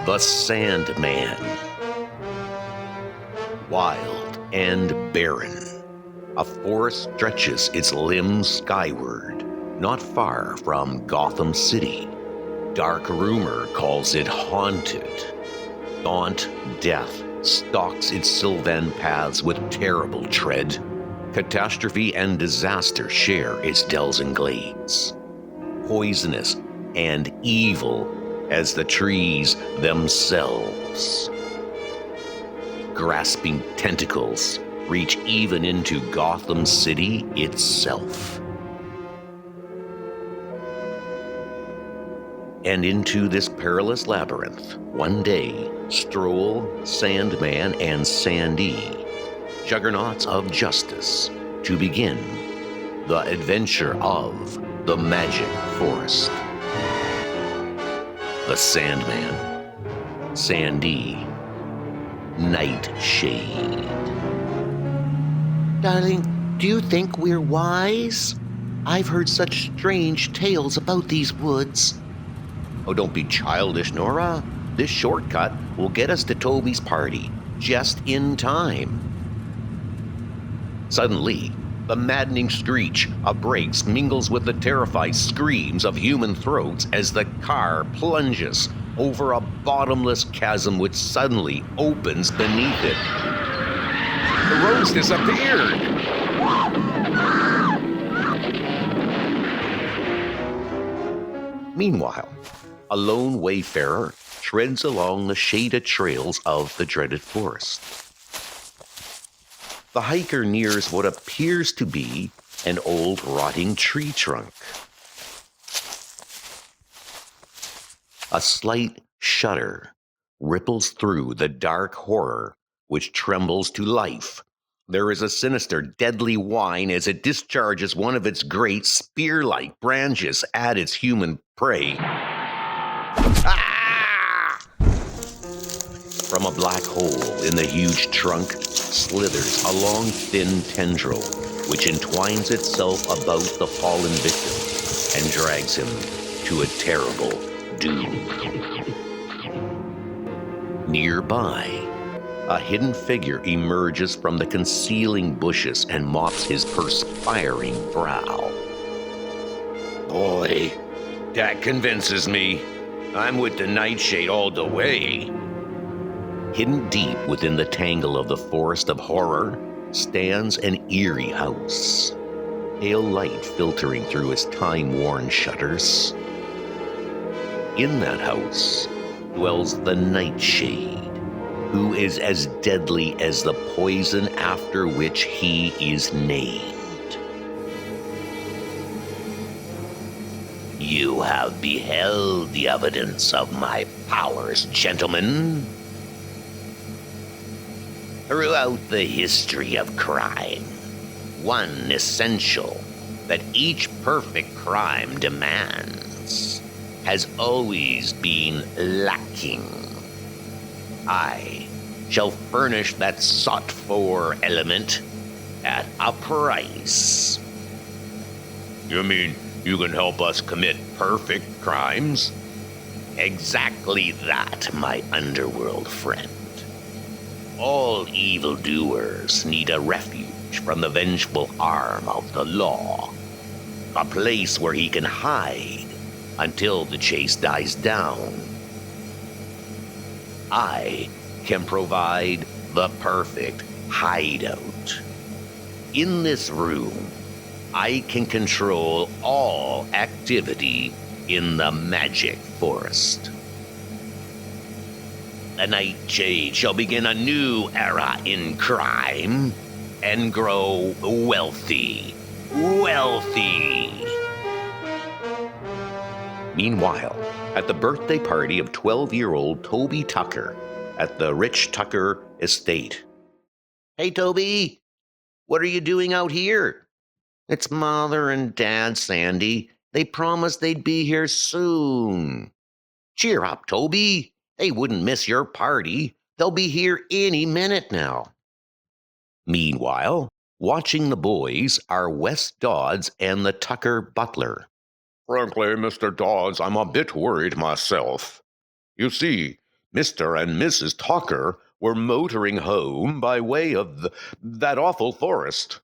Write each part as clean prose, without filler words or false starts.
The Sandman. Wild and barren, a forest stretches its limbs skyward, not far from Gotham City. Dark rumor calls it haunted. Gaunt death stalks its sylvan paths with terrible tread. Catastrophe and disaster share its dells and glades. Poisonous and evil as the trees themselves. Grasping tentacles reach even into Gotham City itself. And into this perilous labyrinth, one day, stroll Sandman and Sandy, juggernauts of justice, to begin the adventure of the Magic Forest. The Sandman, Sandy, Nightshade. Darling, do you think we're wise? I've heard such strange tales about these woods. Oh, don't be childish, Nora. This shortcut will get us to Toby's party, just in time. Suddenly, the maddening screech of brakes mingles with the terrified screams of human throats as the car plunges over a bottomless chasm which suddenly opens beneath it. The road's disappeared! Meanwhile, a lone wayfarer treads along the shaded trails of the dreaded forest. The hiker nears what appears to be an old rotting tree trunk. A slight shudder ripples through the dark horror which trembles to life. There is a sinister, deadly whine as it discharges one of its great spear-like branches at its human prey. Ah! From a black hole in the huge trunk slithers a long, thin tendril which entwines itself about the fallen victim and drags him to a terrible doom. Nearby, a hidden figure emerges from the concealing bushes and mops his perspiring brow. Boy, that convinces me. I'm with the Nightshade all the way. Hidden deep within the tangle of the forest of horror stands an eerie house, pale light filtering through its time-worn shutters. In that house dwells the Nightshade, who is as deadly as the poison after which he is named. You have beheld the evidence of my powers, gentlemen. Throughout the history of crime, one essential that each perfect crime demands has always been lacking. I shall furnish that sought-for element at a price. You mean you can help us commit perfect crimes? Exactly that, my underworld friend. All evildoers need a refuge from the vengeful arm of the law. A place where he can hide until the chase dies down. I can provide the perfect hideout. In this room, I can control all activity in the Magic Forest. The Nightshade shall begin a new era in crime and grow wealthy. Wealthy! Meanwhile, at the birthday party of 12-year-old Toby Tucker at the Rich Tucker estate. Hey, Toby, what are you doing out here? It's Mother and Dad, Sandy. They promised they'd be here soon. Cheer up, Toby. They wouldn't miss your party. They'll be here any minute now. Meanwhile, watching the boys are Wes Dodds and the Tucker butler. Frankly, Mr. Dodds, I'm a bit worried myself. You see, Mr. and Mrs. Tucker were motoring home by way of that awful forest.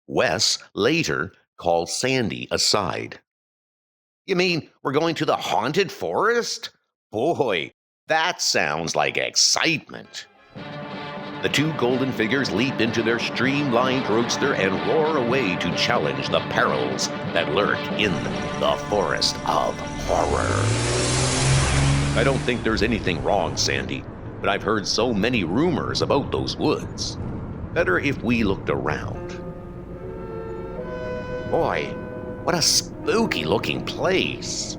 Wes later called Sandy aside. You mean we're going to the haunted forest? Boy, that sounds like excitement. The two golden figures leap into their streamlined roadster and roar away to challenge the perils that lurk in the forest of horror. I don't think there's anything wrong, Sandy, but I've heard so many rumors about those woods. Better if we looked around. Boy, what a spooky-looking place.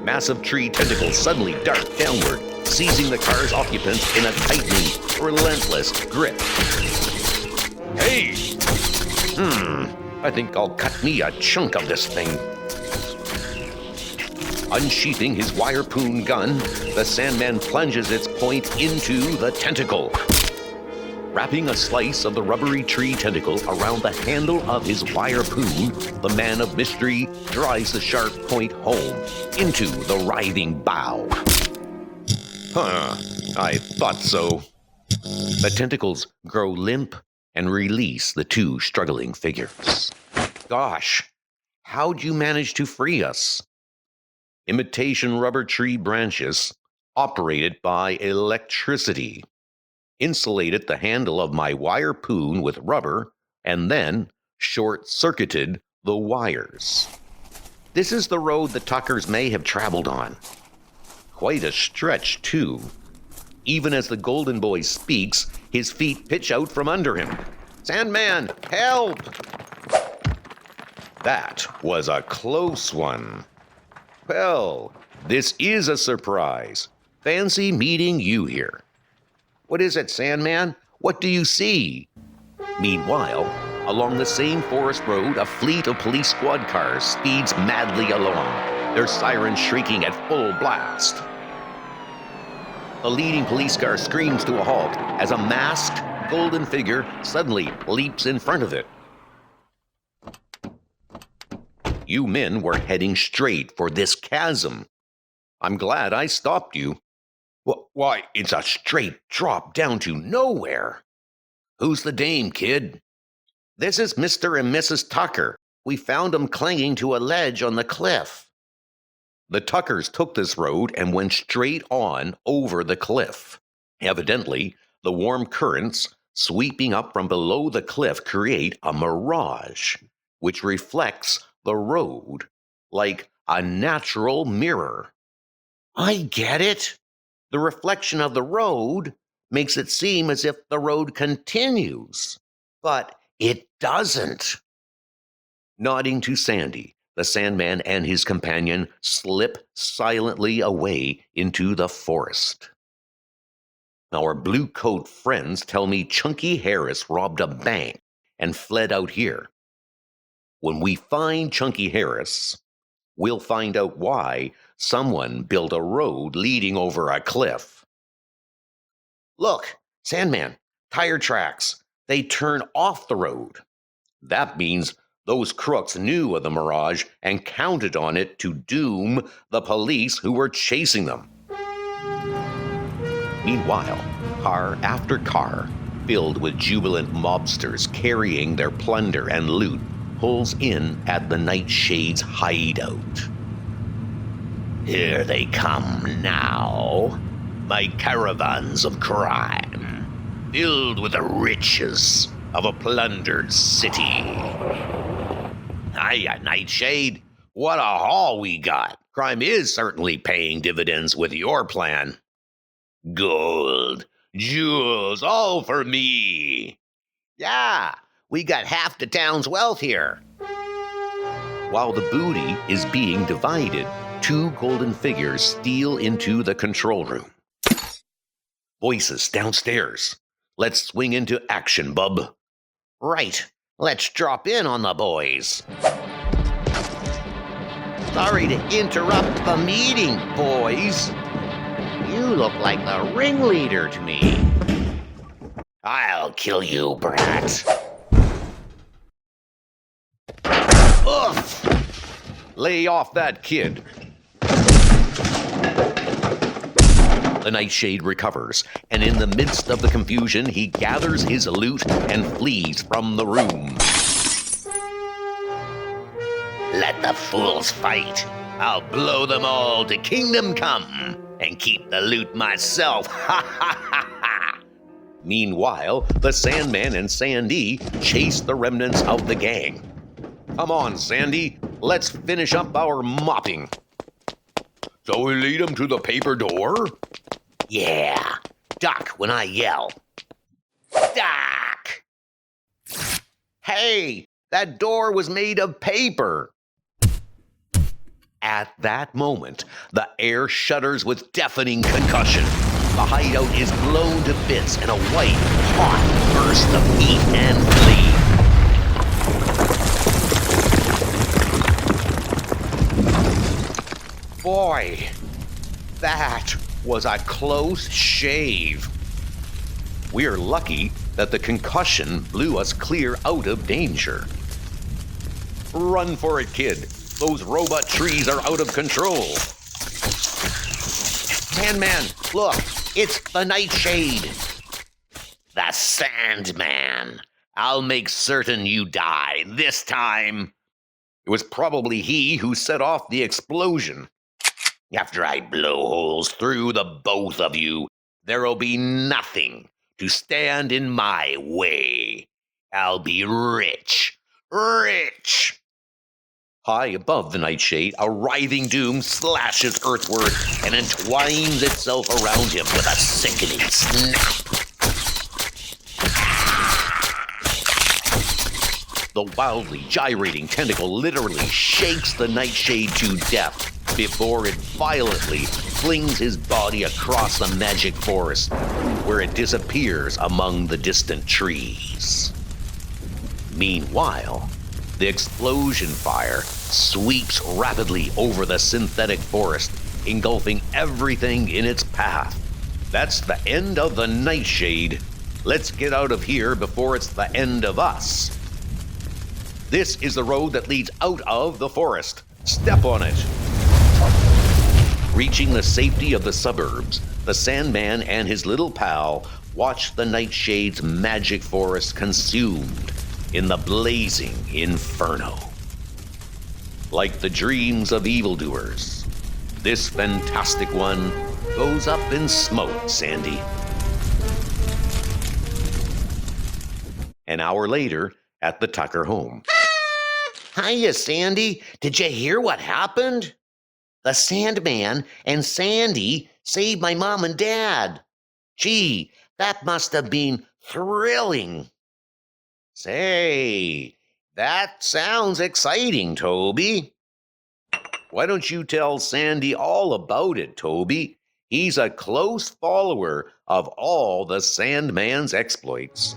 Massive tree tentacles suddenly dart downward, seizing the car's occupants in a tightening, relentless grip. Hey! I think I'll cut me a chunk of this thing. Unsheathing his wire-poon gun, the Sandman plunges its point into the tentacle. Wrapping a slice of the rubbery tree tentacle around the handle of his wire-poon, the man of mystery drives the sharp point home into the writhing bough. I thought so. The tentacles grow limp and release the two struggling figures. Gosh, how'd you manage to free us? Imitation rubber tree branches, operated by electricity, insulated the handle of my wire-poon with rubber, and then short-circuited the wires. This is the road the Tuckers may have traveled on. Quite a stretch, too. Even as the Golden Boy speaks, his feet pitch out from under him. Sandman, help! That was a close one. Well, this is a surprise. Fancy meeting you here. What is it, Sandman? What do you see? Meanwhile, along the same forest road, a fleet of police squad cars speeds madly along, their sirens shrieking at full blast. The leading police car screams to a halt as a masked golden figure suddenly leaps in front of it. You men were heading straight for this chasm. I'm glad I stopped you. Why, it's a straight drop down to nowhere. Who's the dame, kid? This is Mr. and Mrs. Tucker. We found them clinging to a ledge on the cliff. The Tuckers took this road and went straight on over the cliff. Evidently, the warm currents sweeping up from below the cliff create a mirage, which reflects the road like a natural mirror. I get it. The reflection of the road makes it seem as if the road continues, but it doesn't. Nodding to Sandy, the Sandman and his companion slip silently away into the forest. Our blue coat friends tell me Chunky Harris robbed a bank and fled out here. When we find Chunky Harris, we'll find out why someone built a road leading over a cliff. Look, Sandman, tire tracks. They turn off the road. That means those crooks knew of the mirage and counted on it to doom the police who were chasing them. Meanwhile, car after car, filled with jubilant mobsters carrying their plunder and loot, pulls in at the Nightshade's hideout. Here they come now, my caravans of crime, filled with the riches of a plundered city. Hiya, Nightshade. What a haul we got. Crime is certainly paying dividends with your plan. Gold, jewels, all for me. Yeah, we got half the town's wealth here. While the booty is being divided, two golden figures steal into the control room. Voices downstairs. Let's swing into action, bub. Right. Let's drop in on the boys. Sorry to interrupt the meeting, boys. You look like the ringleader to me. I'll kill you, brat. Oof! Lay off that kid. The Nightshade recovers, and in the midst of the confusion, he gathers his loot and flees from the room. Let the fools fight. I'll blow them all to kingdom come and keep the loot myself. Ha ha ha ha! Meanwhile, the Sandman and Sandy chase the remnants of the gang. Come on, Sandy, let's finish up our mopping. So we lead them to the paper door? Yeah, duck when I yell. Duck! Hey, that door was made of paper. At that moment, the air shudders with deafening concussion. The hideout is blown to bits in a white, hot burst of heat and bleed. Boy, that was a close shave. We're lucky that the concussion blew us clear out of danger. Run for it, kid. Those robot trees are out of control. Sandman, look, it's the Nightshade. The Sandman. I'll make certain you die this time. It was probably he who set off the explosion. After I blow holes through the both of you, there'll be nothing to stand in my way. I'll be rich, rich. High above the Nightshade, a writhing doom slashes earthward and entwines itself around him with a sickening snap. The wildly gyrating tentacle literally shakes the Nightshade to death before it violently flings his body across the magic forest, where it disappears among the distant trees. Meanwhile, the explosion fire sweeps rapidly over the synthetic forest, engulfing everything in its path. That's the end of the Nightshade. Let's get out of here before it's the end of us. This is the road that leads out of the forest. Step on it. Reaching the safety of the suburbs, the Sandman and his little pal watch the Nightshade's magic forest consumed in the blazing inferno. Like the dreams of evildoers, this fantastic one goes up in smoke, Sandy. An hour later, at the Tucker home. Hiya, Sandy. Did you hear what happened? The Sandman and Sandy saved my mom and dad. Gee, that must have been thrilling. Say, that sounds exciting, Toby. Why don't you tell Sandy all about it, Toby? He's a close follower of all the Sandman's exploits.